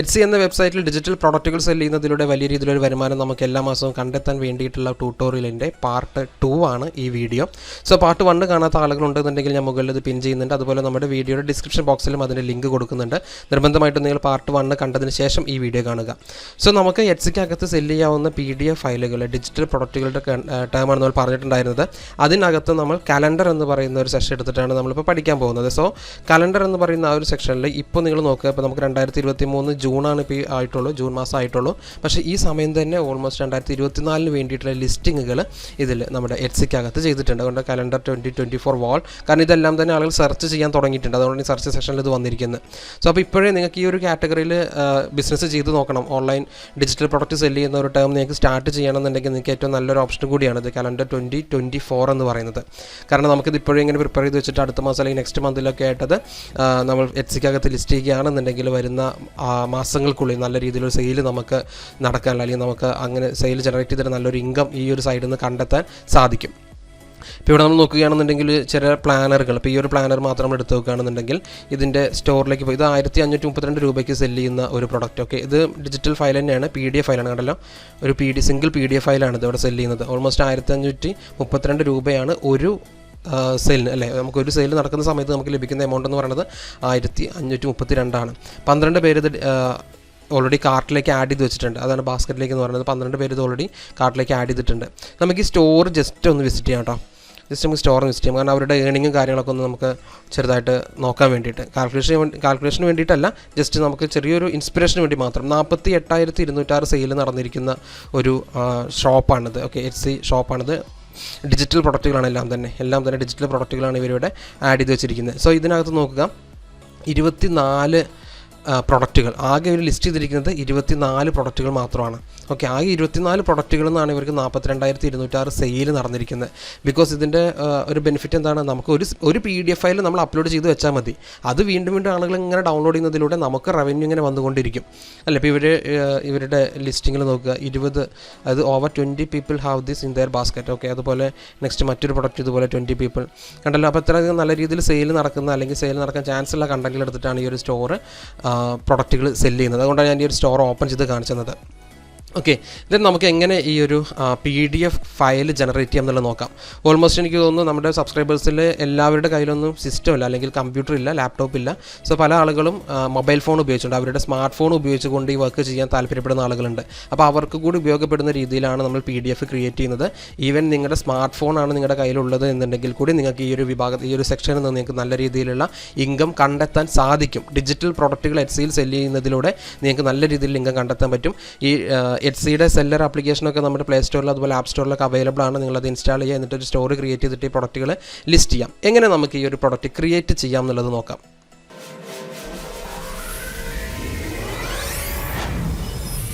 Etsy എന്ന വെബ്സൈറ്റിൽ digital പ്രൊഡക്റ്റുകൾ സെൽ ചെയ്യുന്നതിലൂടെ വലിയ രീതിയിലൊരു വരുമാനം നമുക്ക് എല്ലാ മാസവും കണ്ടെത്താൻ വേണ്ടിയിട്ടുള്ള ട്യൂട്ടോറിയലിൻ്റെ പാർട്ട് 2 ആണ് ഈ വീഡിയോ. സോ പാർട്ട് 1 കാണാത്ത ആളുകളുണ്ടെന്നുണ്ടെങ്കിൽ ഞാൻ മുകളിൽ ഇത് പിൻ ചെയ്യുന്നുണ്ട്. അതുപോലെ നമ്മുടെ വീഡിയോയുടെ ഡിസ്ക്രിപ്ഷൻ ബോക്സിലും അതിൻ്റെ ലിങ്ക് കൊടുക്കുന്നുണ്ട്. നിർബന്ധമായിട്ടും നിങ്ങൾ പാർട്ട് 1 കണ്ടതിന് ശേഷം ഈ വീഡിയോ കാണുക. സോ നമുക്ക് എറ്റ്സിക്കകത്ത് സെല് ചെയ്യാവുന്ന PDF ഫയലുകൾ ഡിജിറ്റൽ പ്രൊഡക്റ്റുകളുടെ ടേമാണ് നമ്മൾ പറഞ്ഞിട്ടുണ്ടായിരുന്നത്. അതിനകത്ത് നമ്മൾ കലണ്ടർ എന്ന് പറയുന്ന ഒരു സെക്ഷൻ എടുത്തിട്ടാണ് നമ്മളിപ്പോൾ പഠിക്കാൻ പോകുന്നത്. സോ കലണ്ടർ എന്ന് പറയുന്ന ആ ഒരു സെക്ഷനിൽ ഇപ്പോൾ നിങ്ങൾ നോക്കുക, ഇപ്പോൾ നമുക്ക് 2023 ജൂണാണ് ഇപ്പോൾ ആയിട്ടുള്ളൂ, ജൂൺ മാസം ആയിട്ടുള്ളൂ. പക്ഷേ ഈ സമയം തന്നെ ഓൾമോസ്റ്റ് 2024 വേണ്ടിയിട്ടുള്ള ലിസ്റ്റിങ്ങുകൾ ഇതിൽ നമ്മുടെ എറ്റ്സിക്കകത്ത് ചെയ്തിട്ടുണ്ട്. അതുകൊണ്ട് കലണ്ടർ 2024 വാൾ, കാരണം ഇതെല്ലാം തന്നെ ആളുകൾ സെർച്ച് ചെയ്യാൻ തുടങ്ങിയിട്ടുണ്ട്. അതുകൊണ്ട് ഈ സെർച്ച് സെക്ഷനിൽ ഇത് വന്നിരിക്കുന്നത്. സോ അപ്പോൾ ഇപ്പോഴേ നിങ്ങൾക്ക് ഈ ഒരു കാറ്റഗറിയിൽ ബിസിനസ് ചെയ്ത് നോക്കണം. ഓൺലൈൻ ഡിജിറ്റൽ പ്രൊഡക്റ്റ് സെല് ചെയ്യുന്ന ഒരു ടേം നിങ്ങൾക്ക് സ്റ്റാർട്ട് ചെയ്യണമെന്നുണ്ടെങ്കിൽ നിങ്ങൾക്ക് ഏറ്റവും നല്ലൊരു ഓപ്ഷൻ കൂടിയാണ് ഇത് കലണ്ടർ 2024 എന്ന് പറയുന്നത്. കാരണം നമുക്കിത് ഇപ്പോഴും ഇങ്ങനെ പ്രിപ്പയർ ചെയ്ത് വെച്ചിട്ട് അടുത്ത മാസം അല്ലെങ്കിൽ നെക്സ്റ്റ് മന്തിലൊക്കെ ആയിട്ടത് നമ്മൾ എറ്റ്സിക്കകത്ത് ലിസ്റ്റ് ചെയ്യുകയാണെന്നുണ്ടെങ്കിൽ വരുന്ന മാസങ്ങൾക്കുള്ളിൽ നല്ല രീതിയിലൊരു സെയിൽ നമുക്ക് നടക്കാൻ, അല്ലെങ്കിൽ നമുക്ക് അങ്ങനെ സെയിൽ ജനറേറ്റ് ചെയ്തിട്ട് നല്ലൊരു ഇൻകം ഈ ഒരു സൈഡിൽ നിന്ന് കണ്ടെത്താൻ സാധിക്കും. ഇപ്പോൾ ഇവിടെ നമ്മൾ നോക്കുകയാണെന്നുണ്ടെങ്കിൽ ചില പ്ലാനറുകൾ, ഇപ്പോൾ ഈ ഒരു പ്ലാനർ മാത്രം നമ്മൾ എടുത്ത് നോക്കുകയാണെന്നുണ്ടെങ്കിൽ ഇതിൻ്റെ സ്റ്റോറിലേക്ക് പോയി ഇത് 1532 രൂപയ്ക്ക് സെല് ചെയ്യുന്ന ഒരു പ്രൊഡക്റ്റ്. ഓക്കെ, ഇത് ഡിജിറ്റൽ ഫയൽ തന്നെയാണ്, PDF ഫയലാണ്. കണ്ടല്ലോ, ഒരു സിംഗിൾ PDF ഫയലാണ് ഇത് ഇവിടെ സെല് ചെയ്യുന്നത്. ഓൾമോസ്റ്റ് 1532 രൂപയാണ് ഒരു സെയിലിന്, അല്ലേ? നമുക്കൊരു സെയിൽ നടക്കുന്ന സമയത്ത് നമുക്ക് ലഭിക്കുന്ന എമൗണ്ട് എന്ന് പറയുന്നത് 1532 ആണ്. 12 പേര് ഇത് ഓൾറെഡി കാർട്ടിലേക്ക് ആഡ് ചെയ്ത് വെച്ചിട്ടുണ്ട്. അതാണ് ബാസ്ക്കറ്റിലേക്ക് എന്ന് പറയുന്നത്. 12 പേര് ഇത് ഓൾറെഡി കാർട്ടിലേക്ക് ആഡ് ചെയ്തിട്ടുണ്ട്. നമുക്ക് ഈ സ്റ്റോർ ജസ്റ്റ് ഒന്ന് വിസിറ്റ് ചെയ്യാം കേട്ടോ. ജസ്റ്റ് നമുക്ക് സ്റ്റോർ വിസിറ്റ് ചെയ്യാം. കാരണം അവരുടെ ഏണിങ്ങും കാര്യങ്ങളൊക്കെ ഒന്ന് നമുക്ക് ചെറുതായിട്ട് നോക്കാൻ വേണ്ടിയിട്ട്, കാൽക്കുലേഷന് വേണ്ടിയിട്ടല്ല, ജസ്റ്റ് നമുക്ക് ചെറിയൊരു ഇൻസ്പിറേഷന് വേണ്ടി മാത്രം. 48,206 സെയിൽ നടന്നിരിക്കുന്ന ഒരു ഷോപ്പാണിത്. ഓക്കെ, Etsy ഷോപ്പാണിത്. ഡിജിറ്റൽ പ്രൊഡക്റ്റുകളാണ് എല്ലാം തന്നെ ഡിജിറ്റൽ പ്രൊഡക്റ്റുകളാണ് ഇവരിവിടെ ആഡ് ചെയ്ത് വെച്ചിരിക്കുന്നത്. സോ ഇതിനകത്ത് നോക്കുക, 24 പ്രൊഡക്റ്റുകൾ ആകെ ഒരു ലിസ്റ്റ് ചെയ്തിരിക്കുന്നത് 24 പ്രൊഡക്റ്റുകൾ മാത്രമാണ്. ഓക്കെ, ആകെ 24 പ്രൊഡക്റ്റുകളിൽ നിന്നാണ് ഇവർക്ക് 42,206 സെയിൽ നടന്നിരിക്കുന്നത്. ബിക്കോസ് ഇതിൻ്റെ ഒരു ബെനിഫിറ്റ് എന്താണ്, നമുക്ക് ഒരു PDF ഫയൽ നമ്മൾ അപ്ലോഡ് ചെയ്ത് വെച്ചാൽ മതി. അത് വീണ്ടും ആളുകൾ ഇങ്ങനെ ഡൗൺലോഡ് ചെയ്യുന്നതിലൂടെ നമുക്ക് റവന്യൂ ഇങ്ങനെ വന്നുകൊണ്ടിരിക്കും, അല്ല? ഇപ്പോൾ ഇവരുടെ ലിസ്റ്റിങ്ങിൽ നോക്കുക, 20, അത് over 20 people have this in there basket. Okay, അതുപോലെ നെക്സ്റ്റ് മറ്റൊരു പ്രൊഡക്റ്റ് ഇതുപോലെ 20 പീപ്പിൾ കണ്ടല്ലോ. അപ്പോൾ ഇത്രയധികം നല്ല രീതിയിൽ സെയിൽ നടക്കുന്ന, അല്ലെങ്കിൽ സെയിൽ നടക്കാൻ ചാൻസ് ഉള്ള കണ്ടന്റിൽ എടുത്തിട്ടാണ് ഈ ഒരു സ്റ്റോർ പ്രൊഡക്റ്റുകൾ സെല് ചെയ്യുന്നത്. അതുകൊണ്ടാണ് ഞാൻ ഈ ഒരു സ്റ്റോർ ഓപ്പൺ ചെയ്ത് കാണിച്ചത്. ഓക്കെ, ഇതിൽ നമുക്ക് എങ്ങനെ ഈ ഒരു PDF ഫയൽ ജനറേറ്റ് ചെയ്യാം എന്നുള്ളത് നോക്കാം. ഓൾമോസ്റ്റ് എനിക്ക് തോന്നുന്നു നമ്മുടെ സബ്സ്ക്രൈബേഴ്സിൽ എല്ലാവരുടെ കയ്യിലൊന്നും സിസ്റ്റം ഇല്ല, അല്ലെങ്കിൽ കമ്പ്യൂട്ടർ ഇല്ല, ലാപ്ടോപ്പ് ഇല്ല. സോ പല ആളുകളും മൊബൈൽ ഫോൺ ഉപയോഗിച്ചുകൊണ്ട്, അവരുടെ സ്മാർട്ട് ഫോൺ ഉപയോഗിച്ചുകൊണ്ട് ഈ വർക്ക് ചെയ്യാൻ താല്പര്യപ്പെടുന്ന ആളുകളുണ്ട്. അപ്പോൾ അവർക്ക് കൂടി ഉപയോഗപ്പെടുന്ന രീതിയിലാണ് നമ്മൾ PDF ക്രിയേറ്റ് ചെയ്യുന്നത്. ഈവൻ നിങ്ങളുടെ സ്മാർട്ട് ഫോണാണ് നിങ്ങളുടെ കയ്യിലുള്ളത് എന്നുണ്ടെങ്കിൽ കൂടി നിങ്ങൾക്ക് ഈ ഒരു സെക്ഷനിൽ നിന്ന് നിങ്ങൾക്ക് നല്ല രീതിയിലുള്ള ഇൻകം കണ്ടെത്താൻ സാധിക്കും. ഡിജിറ്റൽ പ്രൊഡക്റ്റുകൾ Etsyയിൽ സെല് ചെയ്യുന്നതിലൂടെ നിങ്ങൾക്ക് നല്ല രീതിയിൽ ഇൻകം കണ്ടെത്താൻ പറ്റും. ഈ Etsyയുടെ സെല്ലർ ആപ്ലിക്കേഷനൊക്കെ നമ്മുടെ പ്ലേ സ്റ്റോറിൽ അതുപോലെ ആപ്പ് സ്റ്റോറിലൊക്കെ അവൈലബിൾ ആണ്. നിങ്ങളത് ഇൻസ്റ്റാൾ ചെയ്യുക, എന്നിട്ട് ഒരു സ്റ്റോറി ക്രിയേറ്റ് ചെയ്തിട്ട് ഈ പ്രൊഡക്റ്റുകൾ ലിസ്റ്റ് ചെയ്യാം. എങ്ങനെ നമുക്ക് ഈ ഒരു പ്രൊഡക്റ്റ് ക്രിയേറ്റ് ചെയ്യാം എന്നുള്ളത് നോക്കാം.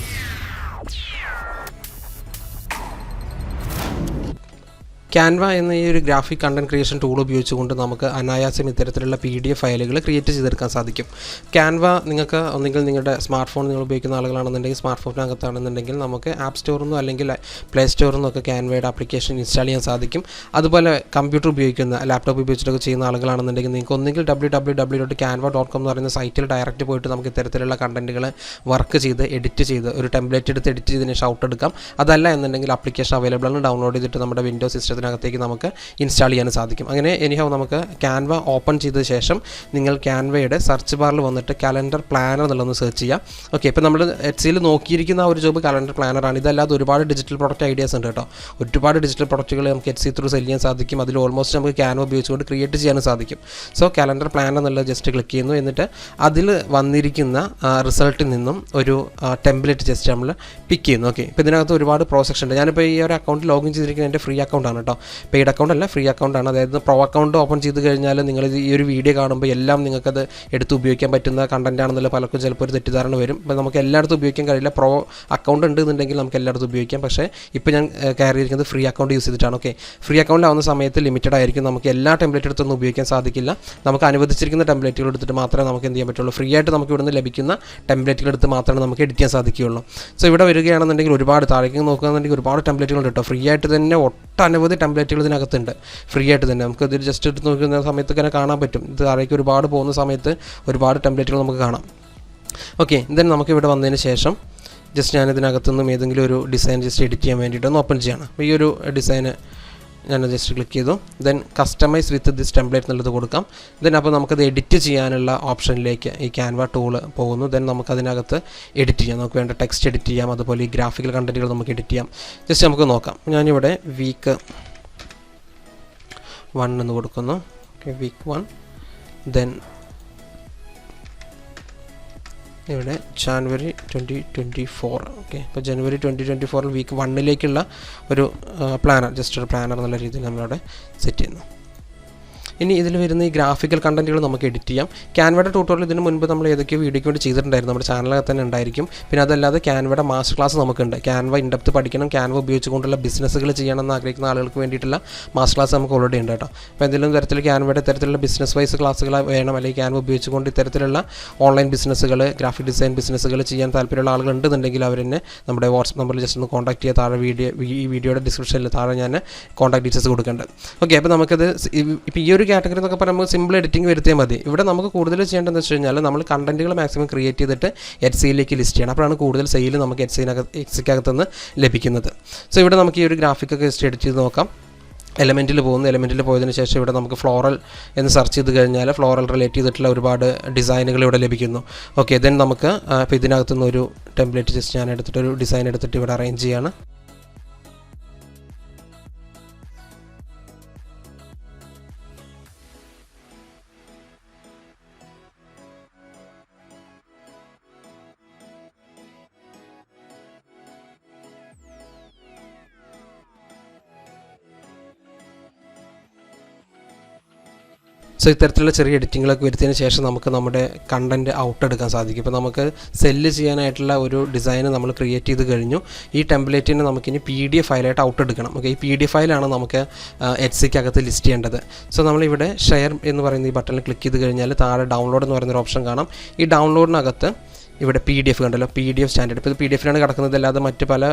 ക്യാൻവ എന്ന ഈ ഒരു ഗ്രാഫിക് കണ്ടന്റ് ക്രിയേഷൻ ടൂൾ ഉപയോഗിച്ചുകൊണ്ട് നമുക്ക് അനായാസം ഇത്തരത്തിലുള്ള PDF ഫയലുകൾ ക്രിയേറ്റ് ചെയ്തെടുക്കാൻ സാധിക്കും. ക്യാൻവ നിങ്ങൾക്ക് ഒന്നെങ്കിൽ നിങ്ങളുടെ സ്മാർട്ട് ഫോൺ നിങ്ങൾ ഉപയോഗിക്കുന്ന ആളുകളാണെന്നുണ്ടെങ്കിൽ സ്മാർട്ട് ഫോണിനകത്താണെന്നുണ്ടെങ്കിൽ നമുക്ക് ആപ്പ് സ്റ്റോറിൽ നിന്നോ അല്ലെങ്കിൽ പ്ലേ സ്റ്റോറിൽ നിന്നൊക്കെ ക്യാൻവയുടെ ആപ്ലിക്കേഷൻ ഇൻസ്റ്റാൾ ചെയ്യാൻ സാധിക്കും. അതുപോലെ കമ്പ്യൂട്ടർ ഉപയോഗിക്കുന്ന, ലാപ്ടോപ്പ് ഉപയോഗിച്ചിട്ടൊക്കെ ചെയ്യുന്ന ആളുകളാണെന്നുണ്ടെങ്കിൽ നിങ്ങൾക്ക് ഒന്നെങ്കിൽ www.canva.com എന്ന് പറയുന്ന സൈറ്റിൽ ഡയറക്റ്റ് പോയിട്ട് നമുക്ക് ഇത്തരത്തിലുള്ള കണ്ടന്റുകൾ വർക്ക് ചെയ്ത് എഡിറ്റ് ചെയ്ത് ഒരു ടെംപ്ലേറ്റ് എടുത്ത് എഡിറ്റ് ചെയ്തതിന് ഷൗട്ട് എടുക്കാം. അതല്ല എന്നുണ്ടെങ്കിൽ ആപ്ലിക്കേഷൻ അവൈലബിൾ ആണ്, ഡൗൺലോഡ് ചെയ്തിട്ട് നമ്മുടെ വിൻഡോസ് സിസ്റ്റം ത്തിനകത്തേക്ക് നമുക്ക് ഇൻസ്റ്റാൾ ചെയ്യാൻ സാധിക്കും. അങ്ങനെ നമുക്ക് ക്യാൻവ ഓപ്പൺ ചെയ്ത ശേഷം നിങ്ങൾ ക്യാൻവയുടെ സെർച്ച് ബാറിൽ വന്നിട്ട് കലണ്ടർ പ്ലാനർ എന്നുള്ളതൊന്ന് സെർച്ച് ചെയ്യാം. ഓക്കെ, ഇപ്പോൾ നമ്മൾ Etsyയിൽ നോക്കിയിരിക്കുന്ന ആ ഒരു ജോബ് കലണ്ടർ പ്ലാനറാണ്. ഇതല്ലാതെ ഒരുപാട് ഡിജിറ്റൽ പ്രൊഡക്റ്റ് ഐഡിയാസ് ഉണ്ട് കേട്ടോ. ഒരുപാട് ഡിജിറ്റൽ പ്രൊഡക്റ്റുകൾ നമുക്ക് Etsy ത്രൂ സെല് ചെയ്യാൻ സാധിക്കും. അതിൽ ഓൾമോസ്റ്റ് നമുക്ക് ക്യാൻവ ഉപയോഗിച്ചുകൊണ്ട് ക്രിയേറ്റ് ചെയ്യാൻ സാധിക്കും. സോ കലണ്ടർ പ്ലാനർ എന്നുള്ളത് ജസ്റ്റ് ക്ലിക്ക് ചെയ്യുന്നു, എന്നിട്ട് അതിൽ വന്നിരിക്കുന്ന റിസൾട്ടിൽ നിന്നും ഒരു ടെംപ്ലേറ്റ് ജസ്റ്റ് നമ്മൾ പിക്ക് ചെയ്യുന്നു. ഓക്കെ, ഇപ്പോൾ ഇതിനകത്ത് ഒരുപാട് പ്രോസക്ഷൻ ഉണ്ട്. ഞാനിപ്പോൾ ഈ ഒരു അക്കൗണ്ട് ലോഗിൻ ചെയ്തിരിക്കുന്നത് എൻ്റെ ഫ്രീ അക്കൗണ്ടാണ് കേട്ടോ. പെയ്ഡ് അക്കൗണ്ട് അല്ല, ഫ്രീ അക്കൗണ്ടാണ്. അതായത് പ്രോ അക്കൗണ്ട് ഓപ്പൺ ചെയ്ത് കഴിഞ്ഞാൽ നിങ്ങൾ ഈ ഒരു വീഡിയോ കാണുമ്പോൾ എല്ലാം നിങ്ങൾക്കത് എടുത്ത് ഉപയോഗിക്കാൻ പറ്റുന്ന കണ്ടന്റ് ആണെന്നുള്ള പലർക്കും ചിലപ്പോൾ ഒരു തെറ്റിദ്ധാരണ വരും. അപ്പോൾ നമുക്ക് എല്ലായിടത്തും ഉപയോഗിക്കാൻ കഴിയില്ല. പ്രോ അക്കൗണ്ട് ഉണ്ടെന്നുണ്ടെങ്കിൽ നമുക്ക് എല്ലായിടത്തും ഉപയോഗിക്കാം. പക്ഷേ ഇപ്പോൾ ഞാൻ കയറിയിരിക്കുന്നത് ഫ്രീ അക്കൗണ്ട് യൂസ് ചെയ്തിട്ടാണ്. ഓക്കെ, ഫ്രീ അക്കൗണ്ട് ആവുന്ന സമയത്ത് ലിമിറ്റഡ് ആയിരിക്കും. നമുക്ക് എല്ലാ ടെംപ്ലേറ്റ് എടുത്തൊന്നും ഉപയോഗിക്കാൻ സാധിക്കില്ല. നമുക്ക് അനുവദിച്ചിരിക്കുന്ന ടെംപ്ലേറ്റുകൾ എടുത്തിട്ട് മാത്രമേ നമുക്ക് എന്ത് ചെയ്യാൻ പറ്റുള്ളൂ. ഫ്രീ ആയിട്ട് നമുക്ക് ഇവിടുന്ന് ലഭിക്കുന്ന ടെംപ്ലേറ്റുകൾ എടുത്ത് മാത്രമേ നമുക്ക് എഡിറ്റ് ചെയ്യാൻ സാധിക്കുകയുള്ളൂ. സോ ഇവിടെ വരികയാണെന്നുണ്ടെങ്കിൽ ഒരുപാട് താഴേക്ക് നോക്കുകയാണെന്നുണ്ടെങ്കിൽ ഒരുപാട് ടെംപ്ലേറ്റുകൾ കിട്ടും. ഫ്രീ ആയിട്ട് തന്നെ ഒട്ടനവധി ടെംപ്ലേറ്റുകൾ ഇതിനകത്തുണ്ട്, ഫ്രീ ആയിട്ട് തന്നെ. നമുക്ക് ഇത് ജസ്റ്റ് എടുത്ത് നോക്കുന്ന സമയത്ത് തന്നെ കാണാൻ പറ്റും. ഇത് താഴേക്ക് ഒരുപാട് പോകുന്ന സമയത്ത് ഒരുപാട് ടെംപ്ലേറ്റുകൾ നമുക്ക് കാണാം. ഓക്കെ, ദെൻ നമുക്കിവിടെ വന്നതിന് ശേഷം ജസ്റ്റ് ഞാനിതിനകത്തുനിന്നും ഏതെങ്കിലും ഒരു ഡിസൈൻ ജസ്റ്റ് എഡിറ്റ് ചെയ്യാൻ വേണ്ടിയിട്ടൊന്ന് ഓപ്പൺ ചെയ്യണം. അപ്പോൾ ഈ ഒരു ഡിസൈന് ഞാൻ ജസ്റ്റ് ക്ലിക്ക് ചെയ്തു. Then customise with this template എന്നുള്ളത് കൊടുക്കാം. ദെൻ അപ്പോൾ നമുക്കത് എഡിറ്റ് ചെയ്യാനുള്ള ഓപ്ഷനിലേക്ക് ഈ ക്യാൻവ ടൂള് പോകുന്നു. ദെൻ നമുക്കതിനകത്ത് എഡിറ്റ് ചെയ്യാം. നമുക്ക് വേണ്ട ടെക്സ്റ്റ് എഡിറ്റ് ചെയ്യാം, അതുപോലെ ഈ ഗ്രാഫിക്കൽ കണ്ടൻറ്റുകൾ നമുക്ക് എഡിറ്റ് ചെയ്യാം. ജസ്റ്റ് നമുക്ക് നോക്കാം. ഞാനിവിടെ വീക്ക് 1 എന്ന് കൊടുക്കുന്നു. Okay, week 1. ദെൻ ഇവിടെ ജാനുവരി 2024. ഓക്കെ, ഇപ്പോൾ ജനുവരി 2024 വീക്ക് 1ലേക്കുള്ള ഒരു പ്ലാനർ, ജസ്റ്റ് ഒരു പ്ലാനർ എന്നുള്ള രീതിയിൽ നമ്മളവിടെ സെറ്റ് ചെയ്യുന്നു. ഇനി ഇതിൽ വരുന്ന ഈ ഗ്രാഫിക്കൽ കണ്ടൻറ്റുകൾ നമുക്ക് എഡിറ്റ് ചെയ്യാം. ക്യാൻവയുടെ ട്യൂട്ടോറിയൽ ഇതിന് മുൻപ് നമ്മൾ ഏതൊക്കെയോ വീഡിയോയ്ക്ക് വേണ്ടി ചെയ്തിട്ടുണ്ടായിരുന്നു, നമ്മുടെ ചാനലിൽ തന്നെ ഉണ്ടായിരിക്കും. പിന്നെ അതല്ലാതെ ക്യാൻവയുടെ മാസ്റ്റർ ക്ലാസ് നമുക്കുണ്ട്. ക്യാൻവ ഇൻഡെപ്ത് പഠിക്കണം, ക്യാൻവ ഉപയോഗിച്ചുകൊണ്ടുള്ള ബിസിനസ്സുകൾ ചെയ്യണമെന്ന് ആഗ്രഹിക്കുന്ന ആളുകൾക്ക് വേണ്ടിയിട്ടുള്ള മാസ്റ്റർ ക്ലാസ് നമുക്ക് ഓൾറെഡി ഉണ്ട് കേട്ടോ. അപ്പോൾ എന്തെങ്കിലും തരത്തിൽ ക്യാൻവയുടെ ഇത്തരത്തിലുള്ള ബിസിനസ് വൈസ് ക്ലാസ്സുകൾ വേണം, അല്ലെങ്കിൽ ക്യാൻവ ഉപയോഗിച്ചുകൊണ്ട് ഇത്തരത്തിലുള്ള ഓൺലൈൻ ബിസിനസ്സുകൾ, ഗ്രാഫിക് ഡിസൈൻ ബിസിനസ്സുകൾ ചെയ്യാൻ താല്പര്യമുള്ള ആളുകൾ ഉണ്ടെന്നുണ്ടെങ്കിൽ അവർ തന്നെ നമ്മുടെ വാട്സ്ആപ്പ് നമ്പറിൽ ജസ്റ്റ് ഒന്ന് കോൺടാക്ട് ചെയ്യുക. താഴെ ഈ വീഡിയോയുടെ ഡിസ്ക്രിപ്ഷനിൽ താഴെ ഞാൻ കോൺടാക്ട് ഡീറ്റെയിൽസ് കൊടുക്കുന്നുണ്ട്. ഓക്കെ, അപ്പോൾ നമുക്കത് ഇപ്പോൾ ഈ ഒരു കാറ്റഗറി എന്നൊക്കെ പറയുമ്പോൾ സിമ്പിൾ എഡിറ്റിംഗ് വരുത്തിയാൽ മതി. ഇവിടെ നമുക്ക് കൂടുതൽ ചെയ്യേണ്ടതെന്ന് വെച്ച് കഴിഞ്ഞാൽ നമ്മൾ കണ്ടൻറ്റുകൾ മാക്സിമം ക്രിയേറ്റ് ചെയ്തിട്ട് എഡ്സിയിലേക്ക് ലിസ്റ്റ് ചെയ്യണം. അപ്പോഴാണ് കൂടുതൽ സെയിൽ നമുക്ക് എഡ്സിക്കകത്തുനിന്ന് ലഭിക്കുന്നത്. സോ ഇവിടെ നമുക്ക് ഈ ഒരു ഗ്രാഫിക്കൊക്കെ ജസ്റ്റ് എഡിറ്റ് ചെയ്ത് നോക്കാം. എലമെൻറ്റിൽ പോകുന്നു. എലമെൻറ്റിൽ പോയതിന് ശേഷം ഇവിടെ നമുക്ക് ഫ്ലോറൽ എന്ന് സെർച്ച് ചെയ്ത് കഴിഞ്ഞാൽ ഫ്ലോറൽ റിലേറ്റ് ചെയ്തിട്ടുള്ള ഒരുപാട് ഡിസൈനുകൾ ഇവിടെ ലഭിക്കുന്നു. ഓക്കെ, ദെൻ നമുക്ക് ഇപ്പോൾ ഇതിനകത്തുനിന്ന് ഒരു ടെംപ്ലേറ്റ് ജസ്റ്റ് ഞാൻ എടുത്തിട്ട് ഒരു ഡിസൈൻ എടുത്തിട്ട് ഇവിടെ അറേഞ്ച് ചെയ്യാണ്. സോ ഇത്തരത്തിലുള്ള ചെറിയ എഡിറ്റിങ്ങളൊക്കെ വരുത്തിയതിന് ശേഷം നമുക്ക് നമ്മുടെ കണ്ടൻറ്റ് ഔട്ട് എടുക്കാൻ സാധിക്കും. ഇപ്പോൾ നമുക്ക് സെല്ല് ചെയ്യാനായിട്ടുള്ള ഒരു ഡിസൈന് നമ്മൾ ക്രിയേറ്റ് ചെയ്ത് കഴിഞ്ഞു. ഈ ടെംപ്ലേറ്റിന് നമുക്കിനി PDF ഫയലായിട്ട് ഔട്ട് എടുക്കണം. ഓക്കെ, ഈ PDF ഫയലാണ് നമുക്ക് എഡ്സിക്കകത്ത് ലിസ്റ്റ് ചെയ്യേണ്ടത്. സോ നമ്മളിവിടെ ഷെയർ എന്ന് പറയുന്ന ഈ ബട്ടണിൽ ക്ലിക്ക് ചെയ്ത് കഴിഞ്ഞാൽ താഴെ ഡൗൺലോഡ് എന്ന് പറയുന്നൊരു ഓപ്ഷൻ കാണാം. ഈ ഡൗൺലോഡിനകത്ത് ഇവിടെ PDF കണ്ടല്ലോ, PDF സ്റ്റാൻഡേർഡ്. ഇപ്പോൾ ഇത് PDF-ലാണ് കിടക്കുന്നത്, അല്ലാതെ മറ്റ് പല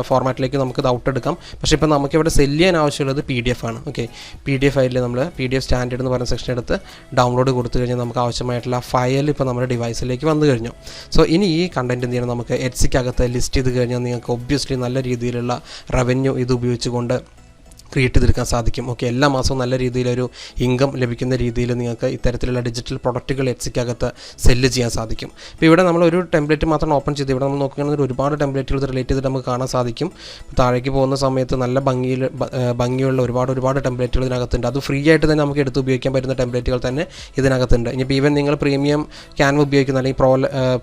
ഫോർമാറ്റിലേക്ക് നമുക്ക് ഇത് ഔട്ട് എടുക്കാം. പക്ഷേ ഇപ്പോൾ നമുക്കിവിടെ സെല്ല് ചെയ്യാൻ ആവശ്യമുള്ളത് PDF ആണ്. ഓക്കെ, PDF ഫയലിൽ നമ്മൾ PDF സ്റ്റാൻഡേർഡ് എന്ന് പറയുന്ന സെക്ഷൻ എടുത്ത് ഡൗൺലോഡ് കൊടുത്തു കഴിഞ്ഞാൽ നമുക്ക് ആവശ്യമായിട്ടുള്ള ഫയൽ ഇപ്പോൾ നമ്മുടെ ഡിവൈസിലേക്ക് വന്നു കഴിഞ്ഞു. സോ ഇനി ഈ കണ്ടൻറ്റ് എന്ത് ചെയ്യണം, നമുക്ക് എഡ്സിക്കകത്ത് ലിസ്റ്റ് ചെയ്ത് കഴിഞ്ഞാൽ നിങ്ങൾക്ക് ഒബ്വിയസ്ലി നല്ല രീതിയിലുള്ള റവന്യൂ ഇത് ഉപയോഗിച്ചുകൊണ്ട് ക്രിയേറ്റ് ചെയ്തെടുക്കാൻ സാധിക്കും. ഓക്കെ, എല്ലാ മാസവും നല്ല രീതിയിലൊരു ഇൻകം ലഭിക്കുന്ന രീതിയിൽ നിങ്ങൾക്ക് ഇത്തരത്തിലുള്ള ഡിജിറ്റൽ പ്രൊഡക്റ്റുകൾ എഡ്സിക്കകത്ത് സെല്ല് ചെയ്യാൻ സാധിക്കും. ഇപ്പോൾ ഇവിടെ നമ്മൾ ഒരു ടെംപ്ലേറ്റ് മാത്രം ഓപ്പൺ ചെയ്ത് ഇവിടെ നമ്മൾ നോക്കുകയാണെങ്കിൽ ഒരുപാട് ടെംപ്ലേറ്റുകൾ റിലേറ്റ് ചെയ്തിട്ട് നമുക്ക് കാണാൻ സാധിക്കും. താഴേക്ക് പോകുന്ന സമയത്ത് നല്ല ഭംഗിയുള്ള ഒരുപാട് ടെംപ്ലേറ്റുകൾ ഇതിനകത്തുണ്ട്. അത് ഫ്രീ ആയിട്ട് തന്നെ നമുക്ക് എടുത്ത് ഉപയോഗിക്കാൻ പറ്റുന്ന ടെംപ്ലേറ്റുകൾ തന്നെ ഇതിനകത്തുണ്ട്. ഇനിയിപ്പോൾ ഈവൻ നിങ്ങൾ പ്രീമിയം ക്യാൻവ ഉപയോഗിക്കുന്ന അല്ലെങ്കിൽ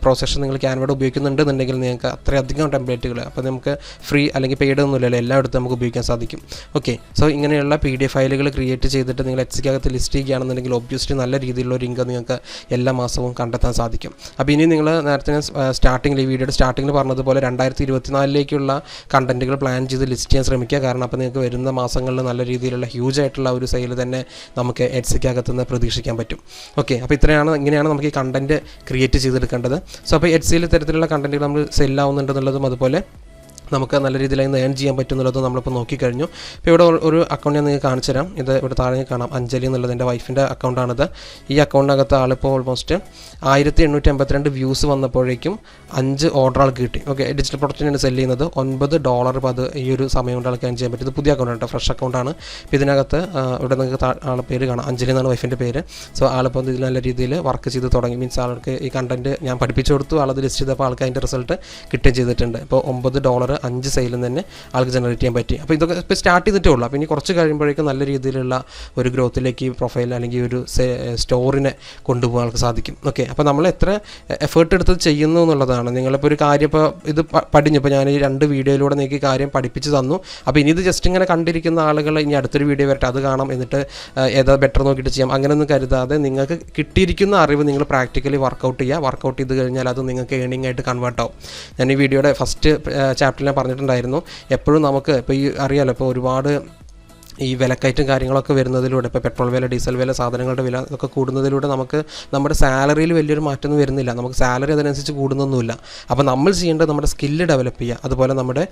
പ്രോ സെക്ഷൻ നിങ്ങൾ ക്യാൻവയുടെ ഉപയോഗിക്കുന്നുണ്ടെന്നുണ്ടെങ്കിൽ നിങ്ങൾക്ക് അത്രയധികം ടെംപ്ലേറ്റുകൾ, അപ്പോൾ നമുക്ക് ഫ്രീ അല്ലെങ്കിൽ പെയ്ഡ് ഒന്നുമില്ലല്ലോ, എല്ലായിടത്തും നമുക്ക് ഉപയോഗിക്കാൻ സാധിക്കും. ഓക്കെ, സോ ഇങ്ങനെയുള്ള PDF ഫയലുകൾ ക്രിയേറ്റ് ചെയ്തിട്ട് നിങ്ങൾ എഡ്സിക്കകത്ത് ലിസ്റ്റ് ചെയ്യുകയാണെന്നുണ്ടെങ്കിൽ ഒബ്വിയസ്ലി നല്ല രീതിയിലുള്ള ഒരു ഇൻകം നിങ്ങൾക്ക് എല്ലാ മാസവും കണ്ടെത്താൻ സാധിക്കും. അപ്പോൾ ഇനി നിങ്ങൾ നേരത്തെ ഞാൻ സ്റ്റാർട്ടിങ്ങിൽ ഈ വീഡിയോയുടെ സ്റ്റാർട്ടിങ്ങിൽ പറഞ്ഞതുപോലെ 2024ലേക്കുള്ള കണ്ടൻറ്റുകൾ പ്ലാൻ ചെയ്ത് ലിസ്റ്റ് ചെയ്യാൻ ശ്രമിക്കുക. കാരണം അപ്പോൾ നിങ്ങൾക്ക് വരുന്ന മാസങ്ങളിൽ നല്ല രീതിയിലുള്ള ഹ്യൂജ് ആയിട്ടുള്ള ഒരു സെയിൽ തന്നെ നമുക്ക് എഡ്സിക്കകത്ത് നിന്ന് പ്രതീക്ഷിക്കാൻ പറ്റും. ഓക്കെ, അപ്പോൾ ഇങ്ങനെയാണ് നമുക്ക് ഈ കണ്ടൻറ്റ് ക്രിയേറ്റ് ചെയ്തെടുക്കേണ്ടത്. സോ അപ്പോൾ എഡ്സിയിൽ ഇത്തരത്തിലുള്ള കണ്ടൻറ്റുകൾ നമ്മൾ സെല്ലാവുന്നുണ്ടെന്നുള്ളതും അതുപോലെ നമുക്ക് നല്ല രീതിയിൽ അതിന് ഏൺ ചെയ്യാൻ പറ്റുന്നുള്ളത് നമ്മളിപ്പോൾ നോക്കിക്കഴിഞ്ഞു. ഇപ്പോൾ ഇവിടെ ഒരു അക്കൗണ്ട് ഞാൻ നിങ്ങൾക്ക് കാണിച്ചു തരാം. ഇത് ഇവിടെ താഴെ കാണാം, അഞ്ജലി എന്നുള്ളത് എൻ്റെ വൈഫിൻ്റെ അക്കൗണ്ടാണിത്. ഈ അക്കൗണ്ടിനകത്ത് ആളിപ്പോൾ ഓൾമോസ്റ്റ് 1882 വ്യൂസ് വന്നപ്പോഴേക്കും 5 ഓർഡർ ആൾക്ക് കിട്ടി. ഓക്കെ, ഡിജിറ്റൽ പ്രൊഡക്റ്റിനാണ് സെല്ല് ചെയ്യുന്നത്. $9 ഇപ്പോൾ അത് ഈ ഒരു സമയം കൊണ്ട് ആൾക്ക് ഏൺ ചെയ്യാൻ പറ്റും. ഇത് പുതിയ അക്കൗണ്ടാണ് കേട്ടോ, ഫ്രഷ് അക്കൗണ്ടാണ്. ഇപ്പോൾ ഇതിനകത്ത് ഇവിടെ നിങ്ങൾക്ക് ആളെ പേര് കാണാം, അഞ്ജലി എന്നാണ് വൈഫിൻ്റെ പേര്. സോ ആളിപ്പോൾ ഇതിൽ നല്ല രീതിയിൽ വർക്ക് ചെയ്ത് തുടങ്ങി. മീൻസ് ആൾക്ക് ഈ കണ്ടൻറ്റ് ഞാൻ പഠിപ്പിച്ചു കൊടുത്തു, ആളത് ലിസ്റ്റ് ചെയ്തപ്പോൾ ആൾക്ക് അതിൻ്റെ റിസൾട്ട് കിട്ടുകയും ചെയ്തിട്ടുണ്ട്. ഇപ്പോൾ $9 5 സെയിലും തന്നെ ആൾക്ക് ജനറേറ്റ് ചെയ്യാൻ പറ്റി. അപ്പോൾ ഇതൊക്കെ ഇപ്പോൾ സ്റ്റാർട്ട് ചെയ്തിട്ടേ ഉള്ളൂ. അപ്പോൾ ഇനി കുറച്ച് കഴിയുമ്പോഴേക്കും നല്ല രീതിയിലുള്ള ഒരു ഗ്രോത്തിലേക്ക് ഈ പ്രൊഫൈൽ അല്ലെങ്കിൽ ഒരു സ്റ്റോറിനെ കൊണ്ടുപോകാൻ ആൾക്ക് സാധിക്കും. ഓക്കെ, അപ്പോൾ നമ്മൾ എത്ര എഫേർട്ട് എടുത്ത് ചെയ്യുന്നു എന്നുള്ളതാണ്. നിങ്ങളിപ്പോൾ ഒരു കാര്യം ഇപ്പോൾ ഇത് പഠിഞ്ഞു, ഇപ്പോൾ ഞാൻ ഈ 2 വീഡിയോയിലൂടെ നിങ്ങൾക്ക് കാര്യം പഠിപ്പിച്ച് തന്നു. അപ്പോൾ ഇനി ഇത് ജസ്റ്റ് ഇങ്ങനെ കണ്ടിരിക്കുന്ന ആളുകൾ ഇനി അടുത്തൊരു വീഡിയോ വരട്ടെ, അത് കാണാം, എന്നിട്ട് ഏതാ ബെറ്റർ നോക്കിയിട്ട് ചെയ്യാം, അങ്ങനെയൊന്നും കരുതാതെ നിങ്ങൾക്ക് കിട്ടിയിരിക്കുന്ന അറിവ് നിങ്ങൾ പ്രാക്ടിക്കലി വർക്കൗട്ട് ചെയ്യുക. വർക്കൗട്ട് ചെയ്ത് കഴിഞ്ഞാൽ അത് നിങ്ങൾക്ക് ഏണിംഗ് ആയിട്ട് കൺവേർട്ട് ആവും. ഞാൻ ഈ വീഡിയോയുടെ ഫസ്റ്റ് ചാപ്റ്ററിൽ പറഞ്ഞിട്ടുണ്ടായിരുന്നു, എപ്പോഴും നമുക്ക് ഇപ്പോൾ ഈ അറിയാമല്ലോ, ഇപ്പോൾ ഒരുപാട് ഈ വിലക്കയറ്റും കാര്യങ്ങളൊക്കെ വരുന്നതിലൂടെ ഇപ്പോൾ പെട്രോൾ വില, ഡീസൽ വില, സാധനങ്ങളുടെ വില ഒക്കെ കൂടുന്നതിലൂടെ നമുക്ക് നമ്മുടെ സാലറിയിൽ വലിയൊരു മാറ്റമൊന്നും വരുന്നില്ല. നമുക്ക് സാലറി അതിനനുസരിച്ച് കൂടുന്നൊന്നുമില്ല. അപ്പോൾ നമ്മൾ ചെയ്യേണ്ടത് നമ്മുടെ സ്കില്ല് ഡെവലപ്പ് ചെയ്യുക, അതുപോലെ നമ്മുടെ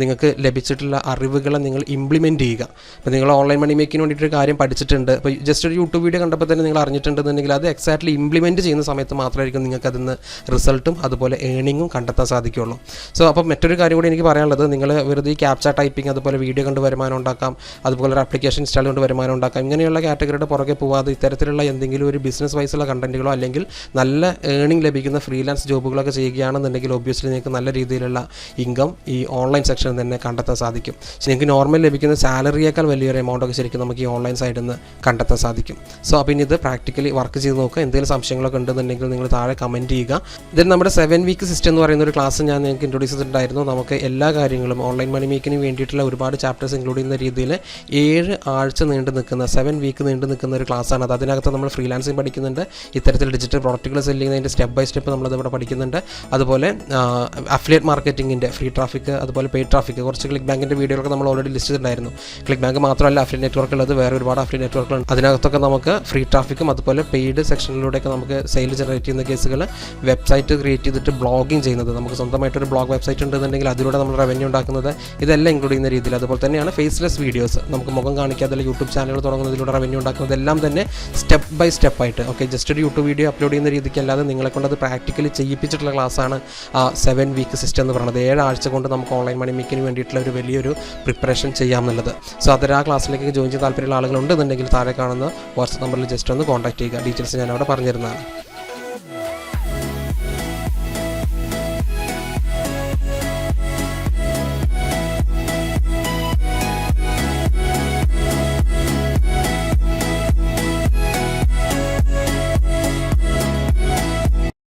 നിങ്ങൾക്ക് ലഭിച്ചിട്ടുള്ള അറിവുകളെ നിങ്ങൾ ഇംപ്ലിമെൻറ്റ് ചെയ്യുക. ഇപ്പോൾ നിങ്ങൾ ഓൺലൈൻ മണി മേക്കിങ്ങിന് വേണ്ടിയിട്ടൊരു കാര്യം പഠിച്ചിട്ടുണ്ട്, അപ്പോൾ ജസ്റ്റ് ഒരു യൂട്യൂബ് വീഡിയോ കണ്ടപ്പോൾ തന്നെ നിങ്ങൾ അറിഞ്ഞിട്ടുണ്ടെന്നുണ്ടെങ്കിൽ അത് എക്സാക്ട്ലി ഇംപ്ലിമെൻറ്റ് ചെയ്യുന്ന സമയത്ത് മാത്രമായിരിക്കും നിങ്ങൾക്ക് അതിൽ നിന്ന് റിസൾട്ടും അതുപോലെ ഏണിങ്ങും കണ്ടെത്താൻ സാധിക്കുകയുള്ളൂ. സോ അപ്പോൾ മറ്റൊരു കാര്യം കൂടി എനിക്ക് പറയാനുള്ളത്, നിങ്ങൾ വെറുതെ ഈ ക്യാപ്ച ടൈപ്പിംഗ് അതുപോലെ വീഡിയോ കണ്ട് വരുമാനം ഉണ്ടാക്കാം, അതുപോലെ ഒരു ആപ്ലിക്കേഷൻ ഇൻസ്റ്റാൾ കൊണ്ട് വരുമാനം ഉണ്ടാക്കാം, ഇങ്ങനെയുള്ള കാറ്റഗറിയുടെ പുറകെ പോവാതെ ഇത്തരത്തിലുള്ള എന്തെങ്കിലും ഒരു ബിസിനസ് വൈസുള്ള കണ്ടന്റുകളോ അല്ലെങ്കിൽ നല്ല ഏണിംഗ് ലഭിക്കുന്ന ഫ്രീലാൻസ് ജോബുകളൊക്കെ ചെയ്യുകയാണെന്നുണ്ടെങ്കിൽ ഒബ്വിയസ്ലി നിങ്ങൾക്ക് നല്ല രീതിയിലുള്ള ഇൻകം ഈ ഓൺലൈൻ സെക്ഷനിൽ തന്നെ കണ്ടെത്താൻ സാധിക്കും. നിങ്ങൾക്ക് നോർമൽ ലഭിക്കുന്ന സാലറിയേക്കാൾ വലിയൊരു എമൗണ്ടൊക്കെ ശരിക്കും നമുക്ക് ഈ ഓൺലൈൻ സൈഡിൽ നിന്ന് കണ്ടെത്താൻ സാധിക്കും. സോ അപ്പോൾ ഇനി ഇത് പ്രാക്ടിക്കലി വർക്ക് ചെയ്ത് നോക്കുക. എന്തെങ്കിലും സംശയങ്ങളൊക്കെ ഉണ്ടെന്നുണ്ടെങ്കിൽ നിങ്ങൾ താഴെ കമൻറ്റ് ചെയ്യുക. ഇതിൽ നമ്മുടെ 7 വീക്ക് സിസ്റ്റം എന്ന് പറയുന്ന ഒരു ക്ലാസ് ഞാൻ നിങ്ങൾക്ക് ഇൻട്രൊഡ്യൂസ് ചെയ്തിട്ടുണ്ടായിരുന്നു. നമുക്ക് എല്ലാ കാര്യങ്ങളും ഓൺലൈൻ മണി മേക്കിങ്ങിന് വേണ്ടിയിട്ടുള്ള ഒരുപാട് ചാപ്റ്റേഴ്സ് ഇൻക്ലൂഡ് ചെയ്യുന്ന രീതിയിൽ 7 ആഴ്ച നീണ്ടു നിൽക്കുന്ന 7 വീക്ക് നീണ്ടു നിൽക്കുന്ന ഒരു ക്ലാസ്സാണ് അത്. അതിനകത്ത് നമ്മൾ ഫ്രീലാൻസിങ് പഠിക്കുന്നുണ്ട്, ഇത്തരത്തിൽ ഡിജിറ്റൽ പ്രോഡക്റ്റുകൾ സെല് ചെയ്യുന്നതിൻ്റെ സ്റ്റെപ്പ് ബൈ സ്റ്റെപ്പ് നമ്മളത് ഇവിടെ പഠിക്കുന്നുണ്ട്. അതുപോലെ അഫിലിയേറ്റ് മാർക്കറ്റിങ്ങിൻ്റെ ഫ്രീ ട്രാഫിക്, അതുപോലെ പെയ്ഡ് ട്രാഫിക്, കുറച്ച് ക്ലിക്ക് ബാങ്കിൻ്റെ വീഡിയോകളൊക്കെ നമ്മൾ ഓൾറെഡി ലിസ്റ്റ് ചെയ്തിട്ടുണ്ടായിരുന്നു. ക്ലിക്ക് ബാങ്ക് മാത്രമല്ല അഫിലിയേറ്റ് നെറ്റ്വർക്ക് ഉള്ളത്, വേറെ ഒരുപാട് അഫിലിയേറ്റ് നെറ്റ്വർക്കുകളുണ്ട്. അതിനകത്തൊക്കെ നമുക്ക് ഫ്രീ ട്രാഫിക്കും അതുപോലെ പെയ്ഡ് സെക്ഷനിലൂടെയൊക്കെ നമുക്ക് സെയിൽ ജനറേറ്റ് ചെയ്യുന്ന കേസുകൾ, വെബ്സൈറ്റ് ക്രിയേറ്റ് ചെയ്തിട്ട് ബ്ലോഗിങ് ചെയ്യുന്നത്, നമുക്ക് സ്വന്തമായിട്ടൊരു ബ്ലോഗ് വെബ്സൈറ്റ് ഉണ്ടെന്നുണ്ടെങ്കിൽ അതിലൂടെ നമ്മൾ റവന്യൂ ഉണ്ടാക്കുന്നത്, ഇതെല്ലാം ഇൻക്ലൂഡ് ചെയ്യുന്ന രീതിയിൽ. അതുപോലെ തന്നെയാണ് ഫേസ്ലെസ് വീഡിയോസ്, നമുക്ക് മുഖം കാണിക്കാതെ യൂട്യൂബ് ചാനൽ തുടങ്ങുന്നതിലൂടെ റവന്യൂ ഉണ്ടാക്കുന്നതെല്ലാം തന്നെ സ്റ്റെപ്പ് ബൈ സ്റ്റെപ്പായിട്ട്. ഓക്കെ, ജസ്റ്റ് ഒരു യൂട്യൂബ് വീഡിയോ അപ്ലോഡ് ചെയ്യുന്ന രീതിക്ക് അല്ലാതെ നിങ്ങളെ കൊണ്ട് അത് പ്രാക്ടിക്കലി ചെയ്യിപ്പിച്ചിട്ടുള്ള ക്ലാസ്സാണ് ആ 7 വീക്ക് സിസ്റ്റം എന്ന് പറയുന്നത്. 7 ആഴ്ച കൊണ്ട് നമുക്ക് ഓൺലൈൻ മണി മേക്കിങ്ങിന് വേണ്ടിയിട്ടുള്ള ഒരു വലിയൊരു പ്രിപ്പറേഷൻ ചെയ്യാമെന്നുള്ളത്. സോ അതിൽ ആ ക്ലാസ്സിലേക്ക് ജോയിൻ ചെയ്യാൻ താല്പര്യമുള്ള ആളുകളുണ്ടെന്നുണ്ടെങ്കിൽ താഴെ കാണുന്ന വാട്സ്ആപ്പ് നമ്പറിൽ ജസ്റ്റ് ഒന്ന് കോൺടാക്ട് ചെയ്യുക. ഡീറ്റെയിൽസ് ഞാൻ അവിടെ പറഞ്ഞിരുന്നതാണ്.